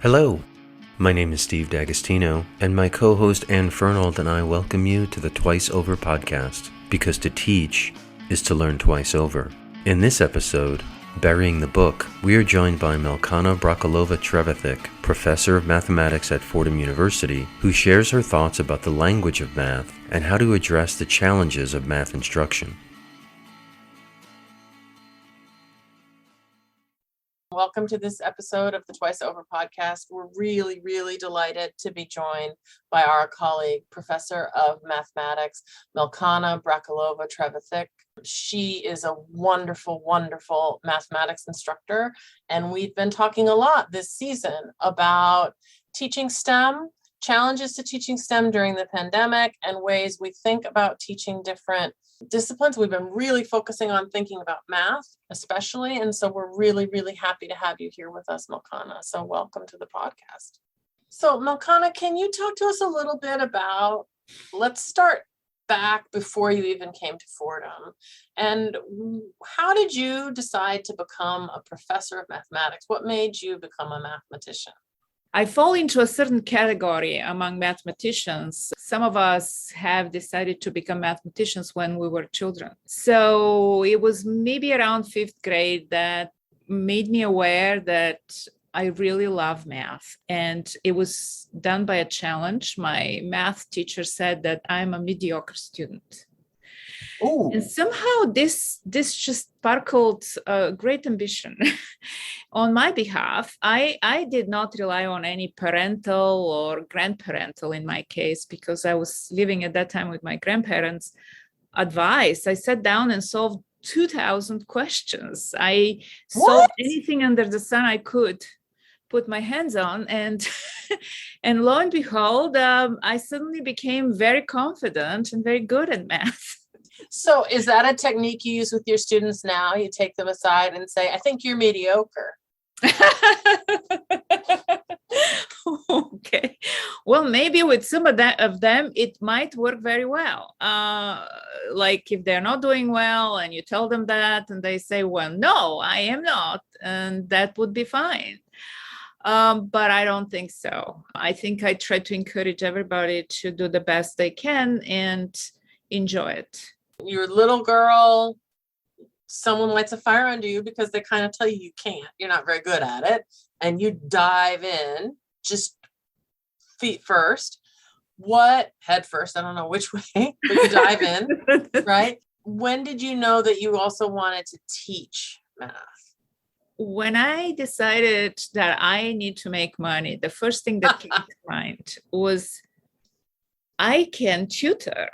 Hello, my name is Steve D'Agostino, and my co-host Ann Fernald and I welcome you to the Twice Over podcast, because to teach is to learn twice over. In this episode, Burying the Book, we are joined by Melkana Brakalova-Trevithick, professor of mathematics at Fordham University, who shares her thoughts about the language of math and how to address the challenges of math instruction. Welcome to this episode of the Twice Over podcast. We're really delighted to be joined by our colleague, Professor of Mathematics, Melkana Brakalova-Trevithick. She is a wonderful mathematics instructor, and we've been talking a lot this season about teaching STEM, challenges to teaching STEM during the pandemic, and ways we think about teaching different disciplines. We've been really focusing on thinking about math, especially, and so we're really happy to have you here with us, Melkana. So welcome to the podcast. So Melkana, can you talk to us a little bit about, let's start back before you even came to Fordham, and how did you decide to become a professor of mathematics? What made you become a mathematician? I fall into a certain category among mathematicians. Some of us have decided to become mathematicians when we were children. So it was maybe around fifth grade that made me aware that I really love math. And it was done by a challenge. My math teacher said that I'm a mediocre student. Ooh. And somehow this just sparkled a great ambition on my behalf. I did not rely on any parental or grandparental in my case, because I was living at that time with my grandparents' advice. I sat down and solved 2,000 questions. I solved anything under the sun I could put my hands on, and and lo and behold, I suddenly became very confident and very good at math. So is that a technique you use with your students now? You take them aside and say, I think you're mediocre. Okay. Well, maybe with some of them, it might work very well. Like if they're not doing well and you tell them that and they say, well, no, I am not. And that would be fine. But I don't think so. I think I try to encourage everybody to do the best they can and enjoy it. You're a little girl, someone lights a fire under you because they kind of tell you can't, you're not very good at it, and you dive in, just feet first. Head first, I don't know which way, but you dive in, right? When did you know that you also wanted to teach math? When I decided that I need to make money, the first thing that came to mind was I can tutor.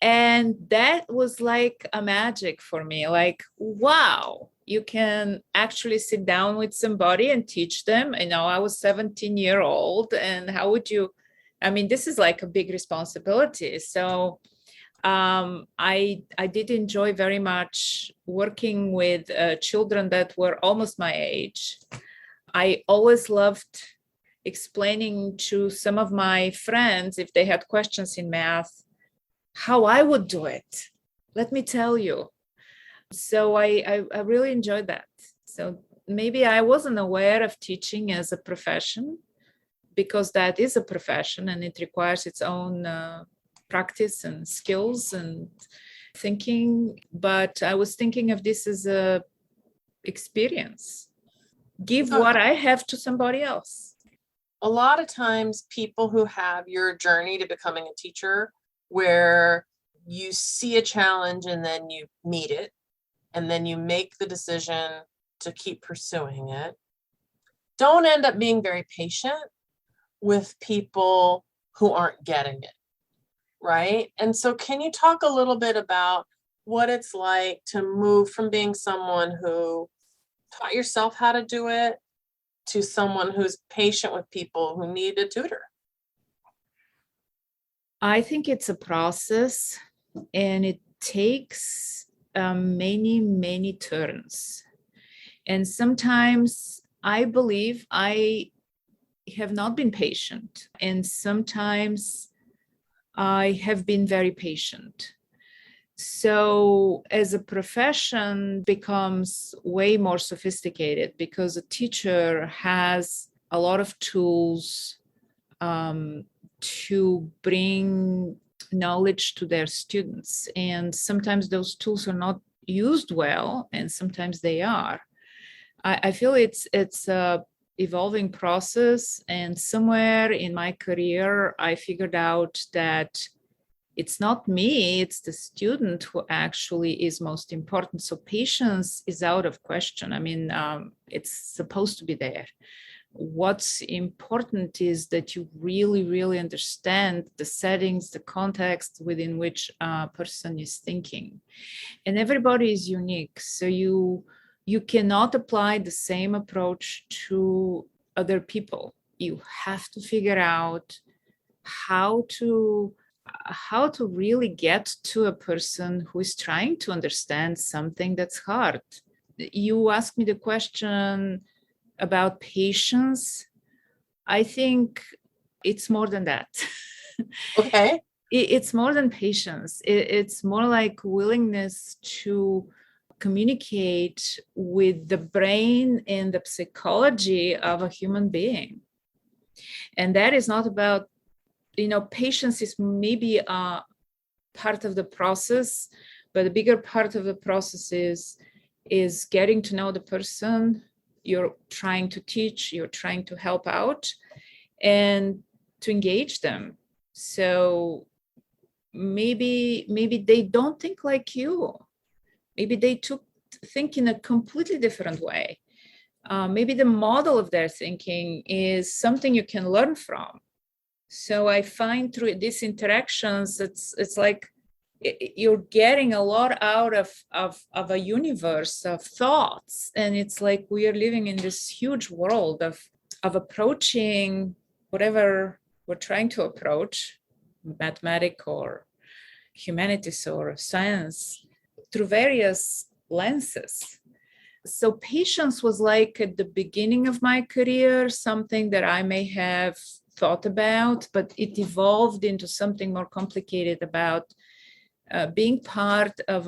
And that was like a magic for me. Like, wow, you can actually sit down with somebody and teach them. I was 17-year-old, and how would you, this is like a big responsibility. So I did enjoy very much working with children that were almost my age. I always loved explaining to some of my friends, if they had questions in math, how I would do it. Let me tell you. So I really enjoyed that. So maybe I wasn't aware of teaching as a profession, because that is a profession and it requires its own practice and skills and thinking. But I was thinking of this as a experience. Give what I have to somebody else. A lot of times people who have your journey to becoming a teacher, where you see a challenge and then you meet it, and then you make the decision to keep pursuing it, don't end up being very patient with people who aren't getting it, right? And so can you talk a little bit about what it's like to move from being someone who taught yourself how to do it to someone who's patient with people who need a tutor? I think it's a process, and it takes many turns. And sometimes I believe I have not been patient, and sometimes I have been very patient. So as a profession becomes way more sophisticated, because a teacher has a lot of tools to bring knowledge to their students. And sometimes those tools are not used well, and sometimes they are. I feel it's a evolving process, and somewhere in my career, I figured out that it's not me, it's the student who actually is most important. So patience is out of question. I mean, it's supposed to be there. What's important is that you really, really understand the settings, the context within which a person is thinking. And everybody is unique. So you cannot apply the same approach to other people. You have to figure out how to really get to a person who is trying to understand something that's hard. You asked me the question about patience. I think it's more than that. Okay. It's more than patience. It's more like willingness to communicate with the brain and the psychology of a human being. And that is not about, patience is maybe a part of the process, but the bigger part of the process is getting to know the person you're trying to teach, you're trying to help out, and to engage them. So maybe they don't think like you. Maybe they think in a completely different way. Maybe the model of their thinking is something you can learn from. So I find through these interactions, it's like you're getting a lot out of a universe of thoughts. And it's like we are living in this huge world of approaching whatever we're trying to approach, mathematics or humanities or science, through various lenses. So patience was like at the beginning of my career, something that I may have thought about, but it evolved into something more complicated about being part of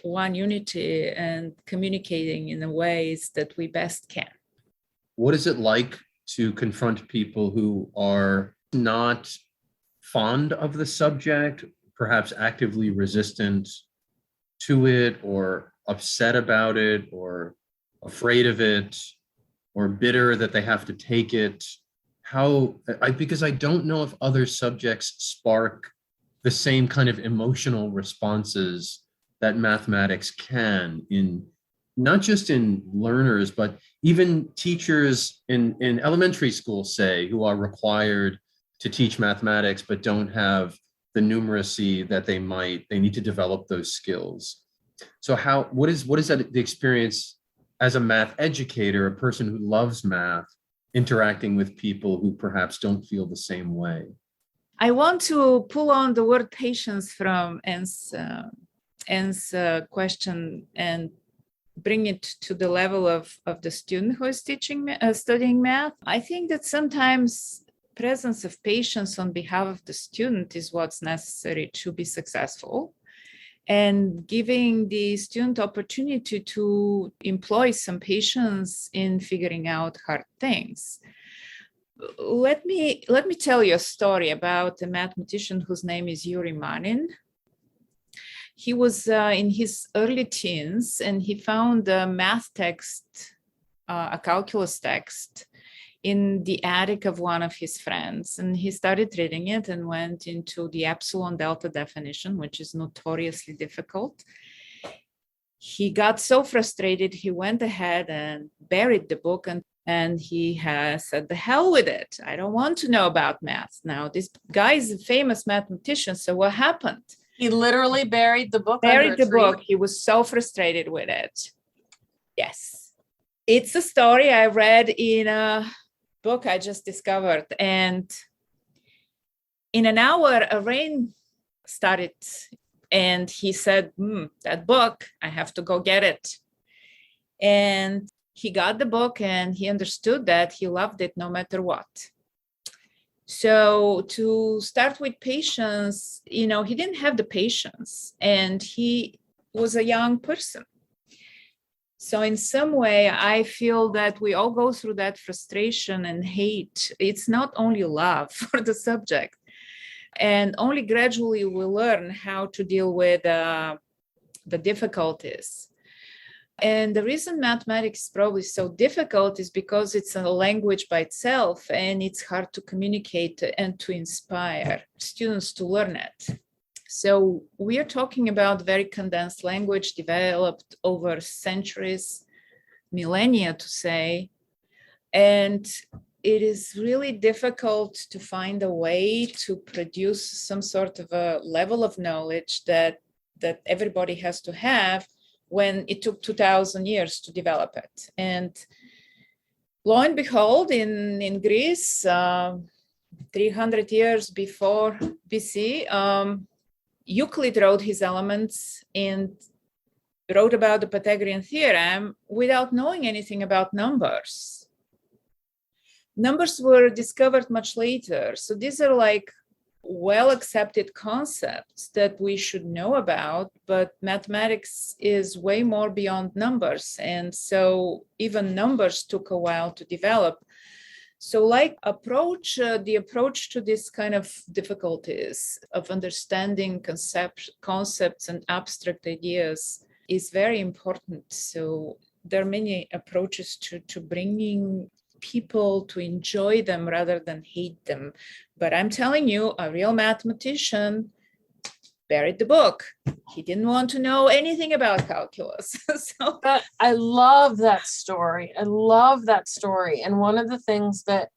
one unity and communicating in the ways that we best can. What is it like to confront people who are not fond of the subject, perhaps actively resistant to it, or upset about it, or afraid of it, or bitter that they have to take it? Because I don't know if other subjects spark the same kind of emotional responses that mathematics can, in not just in learners, but even teachers in elementary school, say, who are required to teach mathematics but don't have the numeracy that they need to develop those skills. So what is that the experience as a math educator, a person who loves math, interacting with people who perhaps don't feel the same way? I want to pull on the word patience from Anne's question and bring it to the level of the student who is studying math. I think that sometimes presence of patience on behalf of the student is what's necessary to be successful, and giving the student opportunity to employ some patience in figuring out hard things. Let me tell you a story about a mathematician whose name is Yuri Manning. He was in his early teens, and he found a math text, a calculus text, in the attic of one of his friends. And he started reading it and went into the epsilon delta definition, which is notoriously difficult. He got so frustrated, he went ahead and buried the book, and he has said, the hell with it. I don't want to know about math now. This guy is a famous mathematician. So what happened? He literally buried the book. Buried the book. He was so frustrated with it. Yes. It's a story I read in a book I just discovered. And in an hour, a rain started. And he said, that book, I have to go get it. And he got the book, and he understood that he loved it no matter what. So to start with patience, he didn't have the patience, and he was a young person. So in some way, I feel that we all go through that frustration and hate. It's not only love for the subject. And only gradually we learn how to deal with the difficulties. And the reason mathematics is probably so difficult is because it's a language by itself, and it's hard to communicate and to inspire students to learn it. So we are talking about very condensed language developed over centuries, millennia to say, and it is really difficult to find a way to produce some sort of a level of knowledge that everybody has to have when it took 2,000 years to develop it. And lo and behold, in Greece, 300 years before BC, Euclid wrote his Elements and wrote about the Pythagorean theorem without knowing anything about numbers. Numbers were discovered much later. So these are like well-accepted concepts that we should know about, but mathematics is way more beyond numbers. And so even numbers took a while to develop. So the approach to this kind of difficulties of understanding concepts and abstract ideas is very important. So there are many approaches to bringing people to enjoy them rather than hate them. But I'm telling you, a real mathematician buried the book. He didn't want to know anything about calculus. But I love that story. I love that story. And one of the things that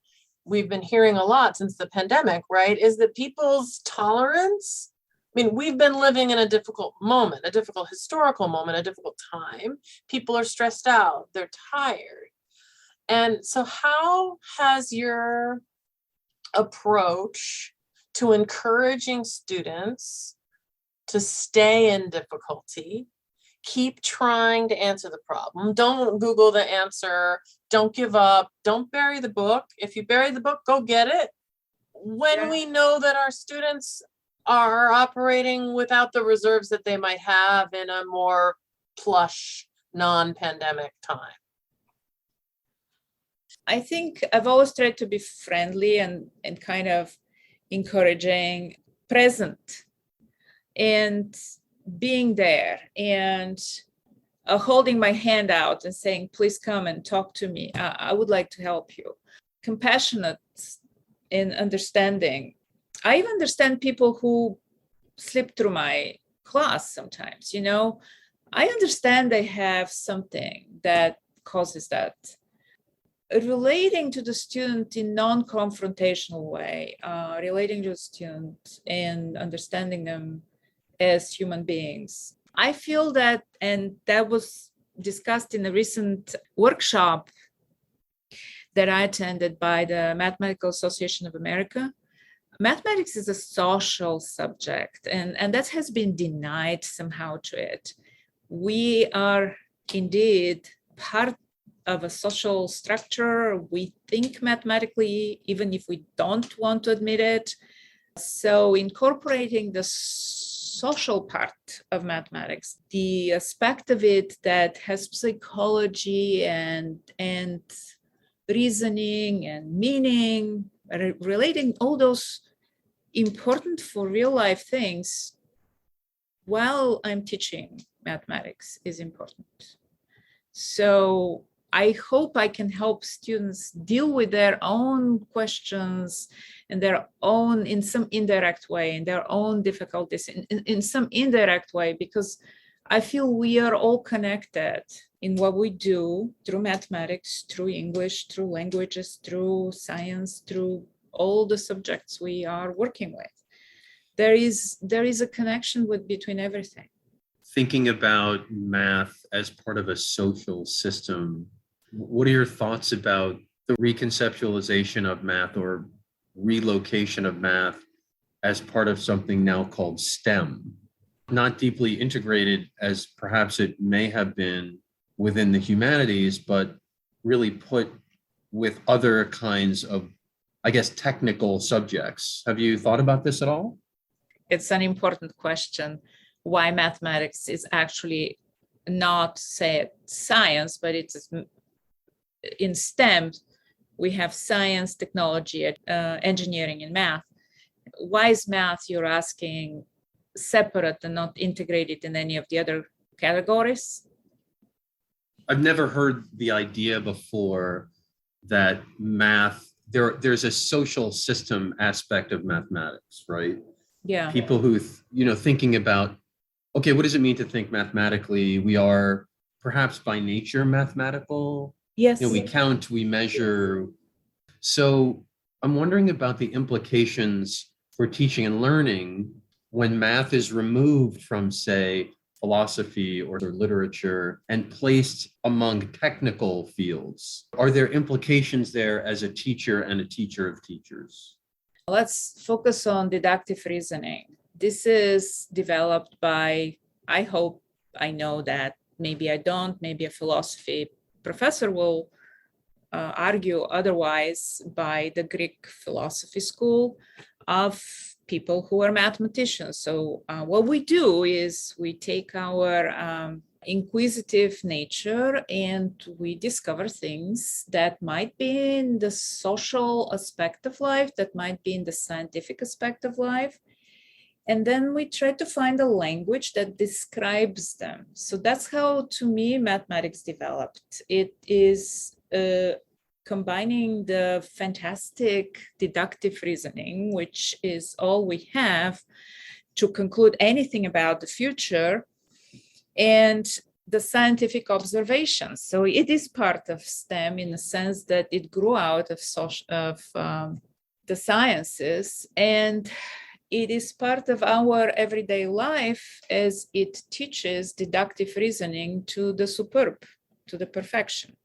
we've been hearing a lot since the pandemic, right, is that people's tolerance, I mean, we've been living in a difficult moment, a difficult historical moment, a difficult time. People are stressed out, they're tired. And so how has your approach to encouraging students to stay in difficulty, keep trying to answer the problem, don't Google the answer, don't give up, don't bury the book. If you bury the book, go get it. When we know that our students are operating without the reserves that they might have in a more plush, non-pandemic time. I think I've always tried to be friendly and kind of encouraging, present, and being there, and holding my hand out and saying, please come and talk to me. I would like to help you. Compassionate in understanding. I even understand people who slip through my class sometimes, you know. I understand they have something that causes that. Relating to the student in non-confrontational way, relating to the student and understanding them as human beings. I feel that, and that was discussed in a recent workshop that I attended by the Mathematical Association of America. Mathematics is a social subject, and that has been denied somehow to it. We are indeed part of a social structure. We think mathematically, even if we don't want to admit it. So incorporating the social part of mathematics, the aspect of it that has psychology and reasoning and meaning, relating all those important for real life things while I'm teaching mathematics is important. So I hope I can help students deal with their own questions and their own, in some indirect way, in their own difficulties, in some indirect way, because I feel we are all connected in what we do through mathematics, through English, through languages, through science, through all the subjects we are working with. There is a connection between everything. Thinking about math as part of a social system, what are your thoughts about the reconceptualization of math or relocation of math as part of something now called STEM? Not deeply integrated as perhaps it may have been within the humanities, but really put with other kinds of, I guess, technical subjects. Have you thought about this at all? It's an important question. Why mathematics is actually not say science, but it's in STEM, we have science, technology, engineering, and math. Why is math, you're asking, separate and not integrated in any of the other categories? I've never heard the idea before that math, there's a social system aspect of mathematics, right? Yeah. People who, thinking about, okay, what does it mean to think mathematically? We are perhaps by nature mathematical. Yes. We count, we measure. So I'm wondering about the implications for teaching and learning when math is removed from, say, philosophy or literature and placed among technical fields. Are there implications there as a teacher and a teacher of teachers? Let's focus on deductive reasoning. This is developed by, I hope I know that, maybe I don't, maybe a philosophy professor will argue otherwise, by the Greek philosophy school of people who are mathematicians. So what we do is we take our inquisitive nature and we discover things that might be in the social aspect of life, that might be in the scientific aspect of life. And then we try to find a language that describes them. So that's how, to me, mathematics developed. It is combining the fantastic deductive reasoning, which is all we have to conclude anything about the future, and the scientific observations. So it is part of STEM in the sense that it grew out of the sciences, and it is part of our everyday life as it teaches deductive reasoning to the superb, to the perfection.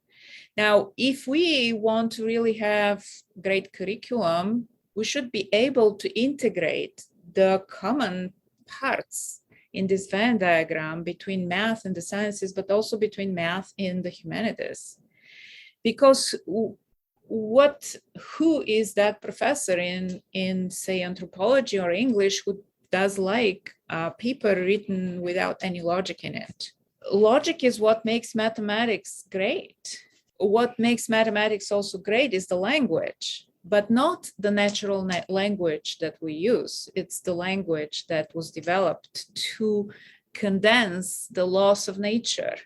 Now, if we want to really have great curriculum, we should be able to integrate the common parts in this Venn diagram between math and the sciences, but also between math and the humanities. Because who is that professor in say anthropology or English who does like a paper written without any logic in it? Logic is what makes mathematics great. What makes mathematics also great is the language, but not the natural language that we use. It's the language that was developed to condense the laws of nature.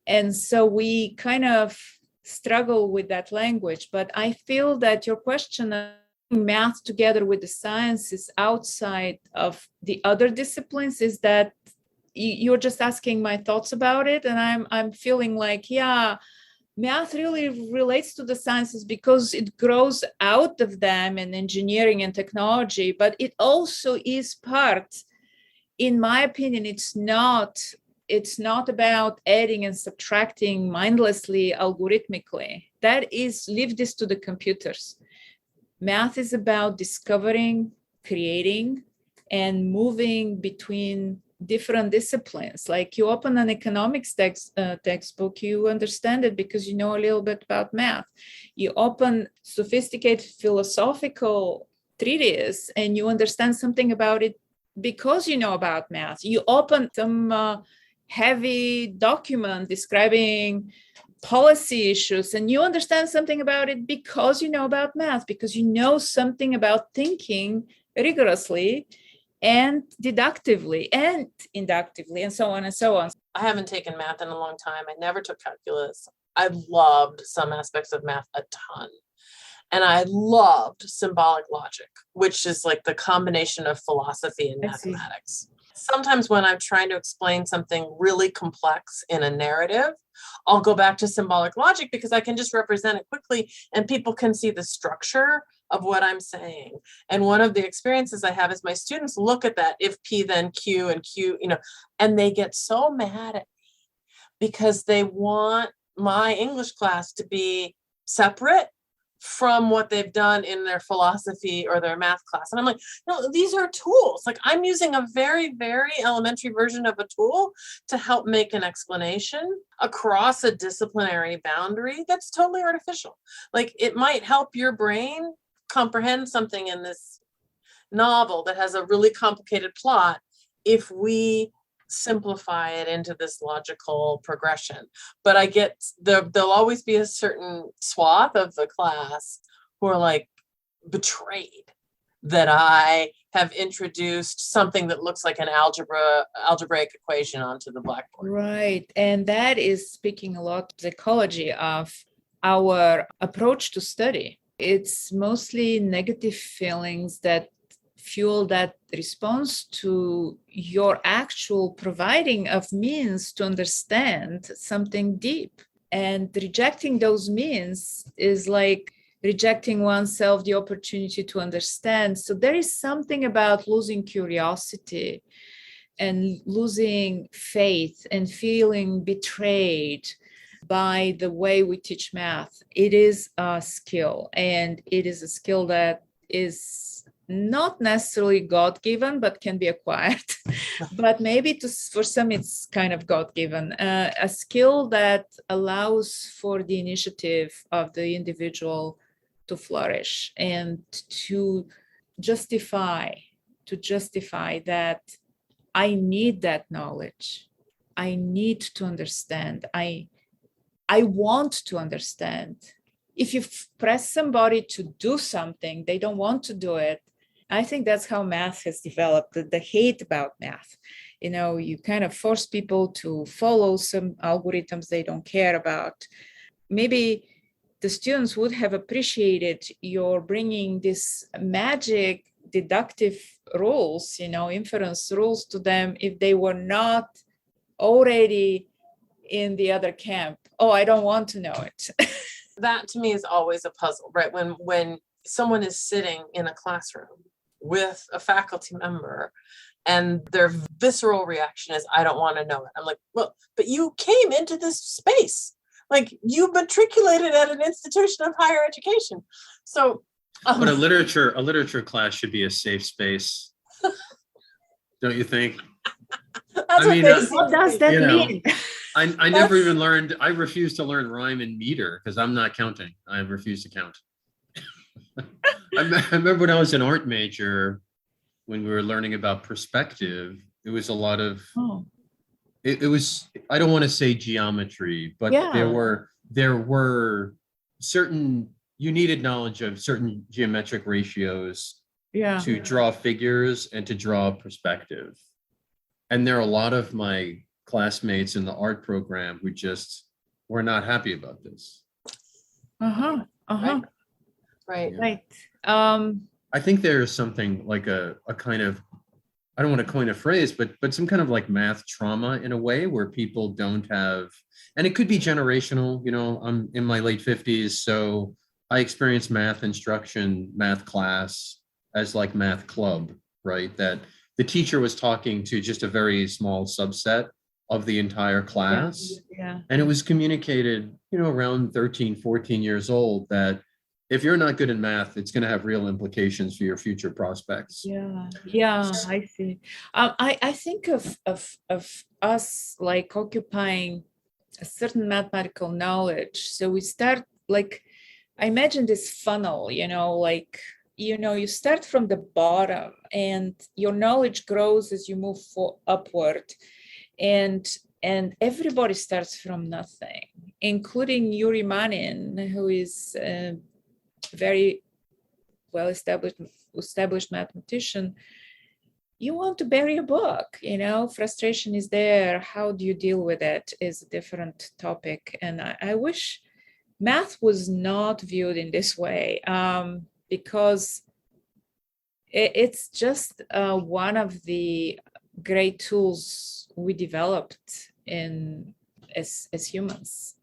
And so we kind of struggle with that language, but I feel that your question of math together with the sciences outside of the other disciplines is that you're just asking my thoughts about it. And I'm feeling like, yeah, math really relates to the sciences because it grows out of them in engineering and technology, but it also is part, in my opinion, it's not about adding and subtracting mindlessly, algorithmically. That is, leave this to the computers. Math is about discovering, creating, and moving between different disciplines. Like you open an economics textbook, you understand it because you know a little bit about math. You open sophisticated philosophical treatise and you understand something about it because you know about math. You open some heavy document describing policy issues and you understand something about it because you know about math, because you know something about thinking rigorously and deductively and inductively and so on and so on. I haven't taken math in a long time. I never took calculus. I loved some aspects of math a ton. And I loved symbolic logic, which is like the combination of philosophy and mathematics. Sometimes when I'm trying to explain something really complex in a narrative, I'll go back to symbolic logic because I can just represent it quickly and people can see the structure of what I'm saying. And one of the experiences I have is my students look at that if P then Q and Q, and they get so mad at me because they want my English class to be separate from what they've done in their philosophy or their math class. And I'm like, no, these are tools. Like I'm using a very, very elementary version of a tool to help make an explanation across a disciplinary boundary that's totally artificial. Like it might help your brain comprehend something in this novel that has a really complicated plot if we simplify it into this logical progression. But I get there'll always be a certain swath of the class who are like betrayed that I have introduced something that looks like an algebraic equation onto the blackboard. Right. And that is speaking a lot of psychology of our approach to study. It's mostly negative feelings that fuel that response to your actual providing of means to understand something deep. And rejecting those means is like rejecting oneself the opportunity to understand. So there is something about losing curiosity and losing faith and feeling betrayed by the way we teach math. It is a skill, and it is a skill that is not necessarily God-given, but can be acquired. But maybe for some, it's kind of God-given, a skill that allows for the initiative of the individual to flourish and to justify that I need that knowledge. I need to understand. I want to understand. If you press somebody to do something, they don't want to do it. I think that's how math has developed, the hate about math. You kind of force people to follow some algorithms they don't care about. Maybe the students would have appreciated your bringing this magic deductive rules, inference rules to them if they were not already in the other camp. Oh, I don't want to know it. That to me is always a puzzle, right? When someone is sitting in a classroom with a faculty member and their visceral reaction is, I don't want to know it. I'm like, well, but you came into this space. Like, you matriculated at an institution of higher education. So but a literature class should be a safe space. Don't you think? What does that mean? I never even learned. I refuse to learn rhyme and meter because I'm not counting. I refuse to count. I remember when I was an art major, when we were learning about perspective, it was a lot of, it was, I don't want to say geometry, but there were certain, you needed knowledge of certain geometric ratios to draw figures and to draw perspective. And there are a lot of my classmates in the art program who just were not happy about this. Right. I think there's something like a kind of, I don't want to coin a phrase, but some kind of like math trauma in a way where people don't have, and it could be generational. I'm in my late 50s, so I experienced math instruction, math class as like math club, right? That the teacher was talking to just a very small subset of the entire class. And it was communicated, around 13, 14 years old, that if you're not good in math, it's going to have real implications for your future prospects. I see. I think of us like occupying a certain mathematical knowledge. So we start like, I imagine this funnel, you start from the bottom and your knowledge grows as you move upward. And everybody starts from nothing, including Yuri Manning, who is a very well-established mathematician. You want to bury a book, frustration is there. How do you deal with it is a different topic. And I wish math was not viewed in this way, because it's just one of the great tools we developed as humans.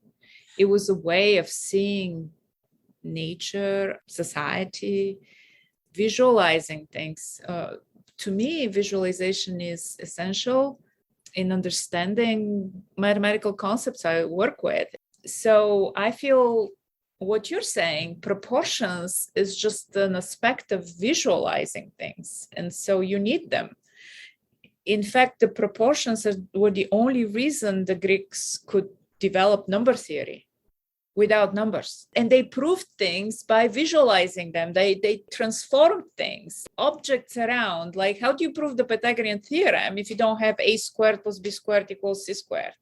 It was a way of seeing nature, society, visualizing things. To me, visualization is essential in understanding mathematical concepts I work with. So I feel what you're saying, proportions is just an aspect of visualizing things. And so you need them. In fact, the proportions were the only reason the Greeks could develop number theory. without numbers. And they proved things by visualizing them. They transformed things, objects around. Like, how do you prove the Pythagorean theorem if you don't have a squared plus b squared equals c squared?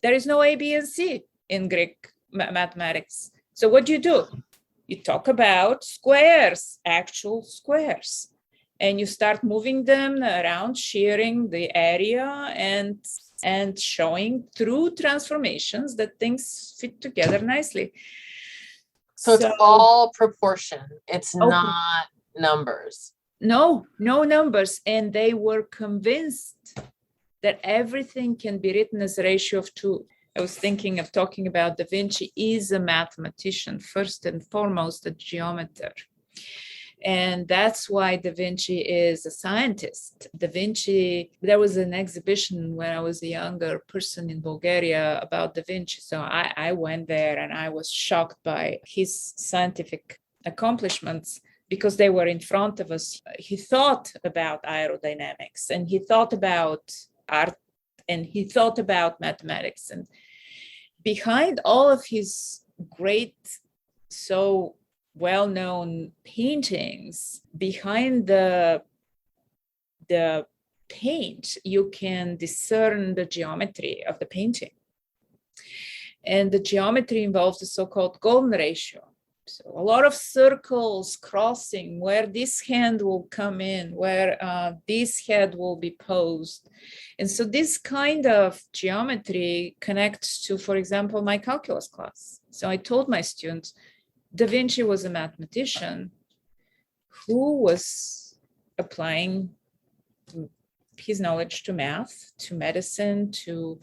There is no a, b, and c in Greek mathematics. So what do? You talk about squares, actual squares, and you start moving them around, sharing the area and showing through transformations that things fit together nicely. So it's all proportion. It's not numbers. No numbers. And they were convinced that everything can be written as a ratio of 2. I was thinking of talking about Da Vinci is a mathematician, first and foremost, a geometer. And that's why Da Vinci is a scientist. Da Vinci, there was an exhibition when I was a younger person in Bulgaria about Da Vinci. So I went there and I was shocked by his scientific accomplishments because they were in front of us. He thought about aerodynamics and he thought about art and he thought about mathematics. And behind all of his great, so well-known paintings, behind the paint, you can discern the geometry of the painting. And the geometry involves the so-called golden ratio. So a lot of circles crossing where this hand will come in, where this head will be posed. And so this kind of geometry connects to, for example, my calculus class. So I told my students, Da Vinci was a mathematician who was applying his knowledge to math, to medicine, to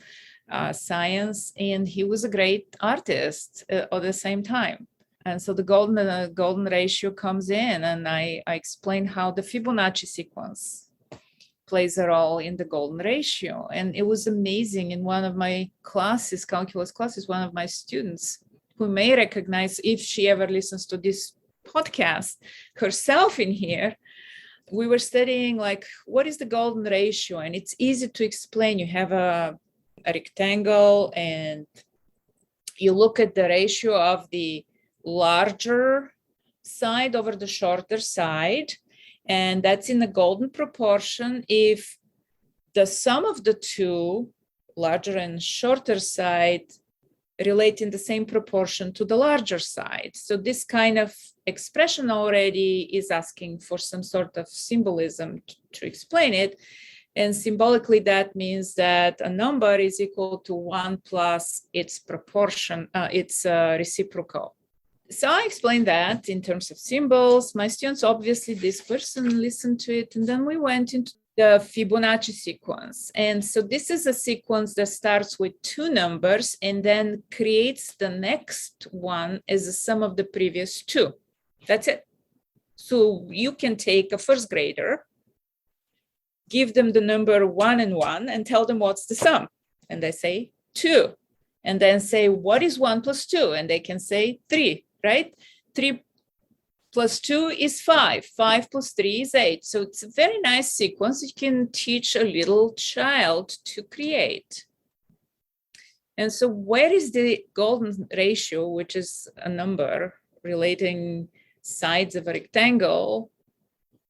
science, and he was a great artist at the same time. And so the golden ratio comes in, and I explain how the Fibonacci sequence plays a role in the golden ratio. And it was amazing. In one of my classes, calculus classes, one of my students, who may recognize if she ever listens to this podcast herself in here, we were studying like, what is the golden ratio? And it's easy to explain. You have a rectangle and you look at the ratio of the larger side over the shorter side, and that's in the golden proportion if the sum of the two, larger and shorter side, relate in the same proportion to the larger side. So this kind of expression already is asking for some sort of symbolism to explain it. And symbolically, that means that a number is equal to 1 plus its proportion, its reciprocal. So I explained that in terms of symbols. My students, obviously, this person listened to it, and then we went into the Fibonacci sequence. And so this is a sequence that starts with 2 numbers and then creates the next one as a sum of the previous 2. That's it. So you can take a first grader, give them the number 1 and 1 and tell them what's the sum. And they say 2. And then say, what is 1 plus 2? And they can say 3, right? 3 plus 2 is 5. 5 plus 3 is 8. So it's a very nice sequence you can teach a little child to create. And so where is the golden ratio, which is a number relating sides of a rectangle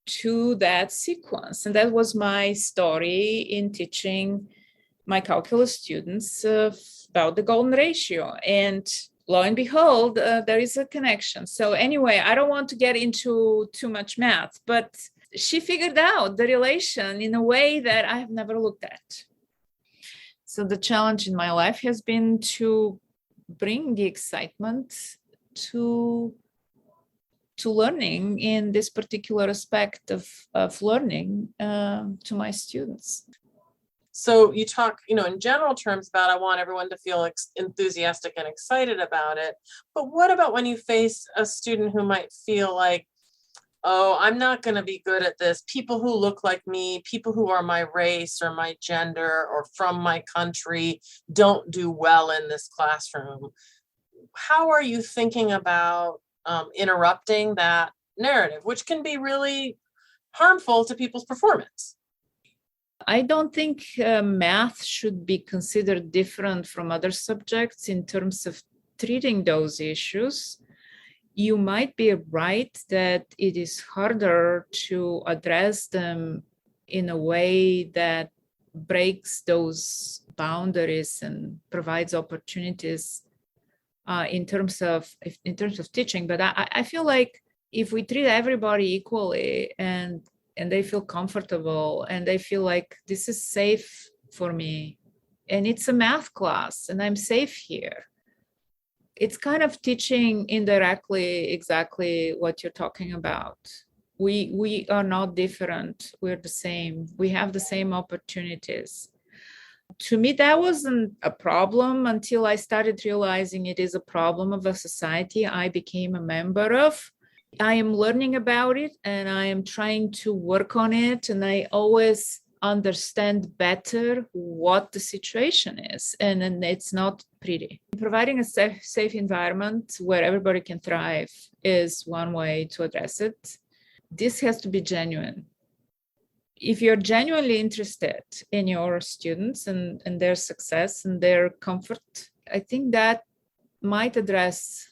to that sequence? And that was my story in teaching my calculus students about the golden ratio. And lo and behold, there is a connection. So anyway, I don't want to get into too much math, but she figured out the relation in a way that I have never looked at. So the challenge in my life has been to bring the excitement to learning in this particular aspect of learning to my students. So you talk, in general terms about, I want everyone to feel enthusiastic and excited about it. But what about when you face a student who might feel like, oh, I'm not going to be good at this. People who look like me, people who are my race or my gender or from my country don't do well in this classroom. How are you thinking about interrupting that narrative, which can be really harmful to people's performance? I don't think math should be considered different from other subjects in terms of treating those issues. You might be right that it is harder to address them in a way that breaks those boundaries and provides opportunities in terms of teaching. But I feel like if we treat everybody equally and they feel comfortable and they feel like this is safe for me and it's a math class and I'm safe here, it's kind of teaching indirectly exactly what you're talking about. We are not different. We're the same. We have the same opportunities. To me, that wasn't a problem until I started realizing it is a problem of a society I became a member of. I am learning about it and I am trying to work on it. And I always understand better what the situation is. And it's not pretty. Providing a safe environment where everybody can thrive is one way to address it. This has to be genuine. If you're genuinely interested in your students and their success and their comfort, I think that might address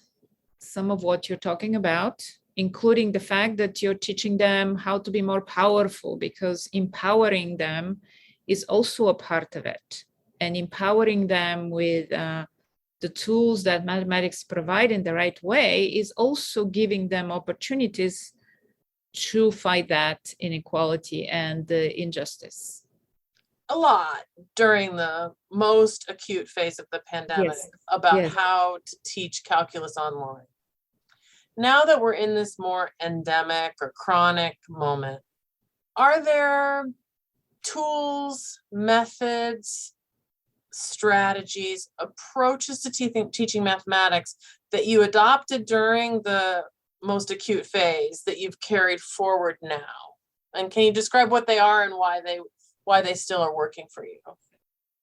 some of what you're talking about, including the fact that you're teaching them how to be more powerful, because empowering them is also a part of it. And empowering them with the tools that mathematics provide in the right way is also giving them opportunities to fight that inequality and the injustice. A lot during the most acute phase of the pandemic about how to teach calculus online. Now that we're in this more endemic or chronic moment, are there tools, methods, strategies, approaches to teaching mathematics that you adopted during the most acute phase that you've carried forward now? And can you describe what they are and why they still are working for you?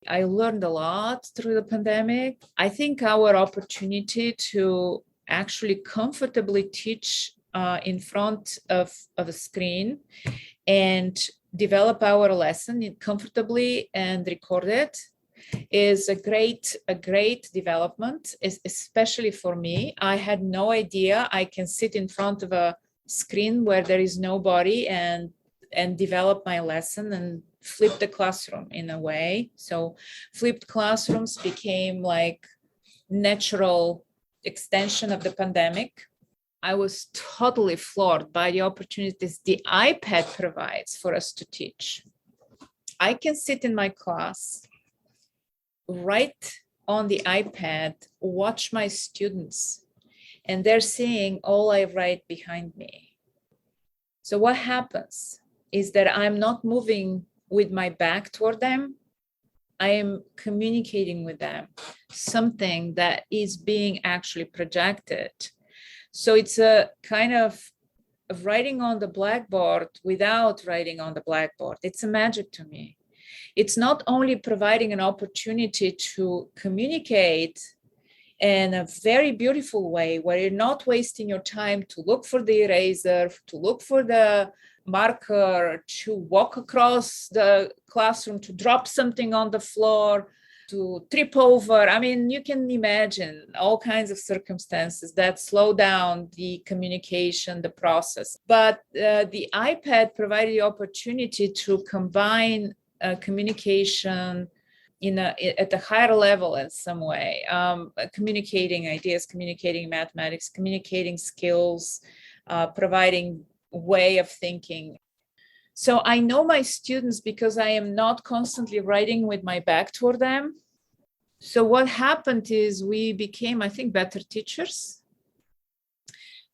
I learned a lot through the pandemic. I think our opportunity to actually comfortably teach in front of a screen and develop our lesson comfortably and record it is a great development, especially for me. I had no idea I can sit in front of a screen where there is nobody and develop my lesson and flip the classroom in a way. So flipped classrooms became like natural extension of the pandemic. I was totally floored by the opportunities the iPad provides for us to teach. I can sit in my class, right on the iPad, watch my students, and they're seeing all I write behind me. So what happens is that I'm not moving with my back toward them. I am communicating with them, something that is being actually projected. So it's a kind of writing on the blackboard without writing on the blackboard. It's a magic to me. It's not only providing an opportunity to communicate in a very beautiful way where you're not wasting your time to look for the eraser, to look for the marker, to walk across the classroom, to drop something on the floor, to trip over. I mean, you can imagine all kinds of circumstances that slow down the communication, the process. But the iPad provided the opportunity to combine communication at a higher level in some way, communicating ideas, communicating mathematics, communicating skills, providing way of thinking. So I know my students because I am not constantly writing with my back toward them. So what happened is we became, I think, better teachers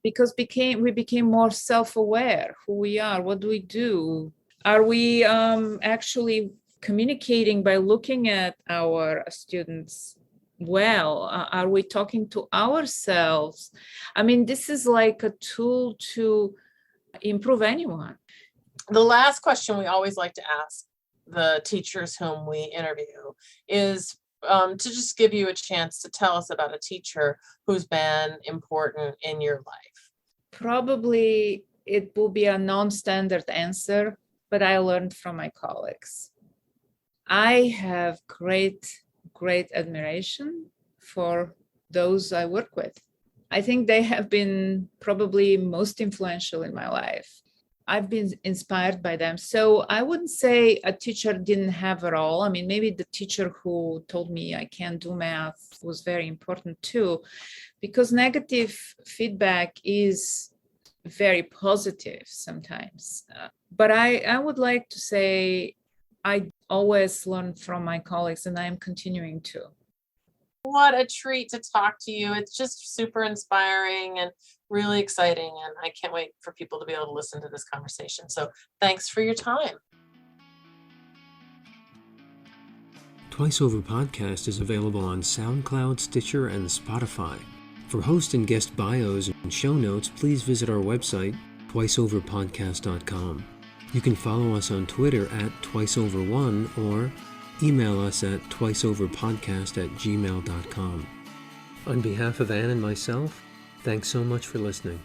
because we became more self-aware who we are, what do we do? Are we actually communicating by looking at our students well? Are we talking to ourselves? I mean, this is like a tool to improve anyone. The last question we always like to ask the teachers whom we interview is to just give you a chance to tell us about a teacher who's been important in your life. Probably it will be a non-standard answer, but I learned from my colleagues. I have great admiration for those I work with. I think they have been probably most influential in my life. I've been inspired by them. So I wouldn't say a teacher didn't have a role. I mean, maybe the teacher who told me I can't do math was very important too, because negative feedback is very positive sometimes. But I would like to say I always learn from my colleagues, and I am continuing to. What a treat to talk to you. It's just super inspiring and really exciting. And I can't wait for people to be able to listen to this conversation. So thanks for your time. Twice Over Podcast is available on SoundCloud, Stitcher, and Spotify. For host and guest bios and show notes, please visit our website, twiceoverpodcast.com. You can follow us on Twitter at twiceover1 or email us at twiceoverpodcast@gmail.com. On behalf of Anne and myself, thanks so much for listening.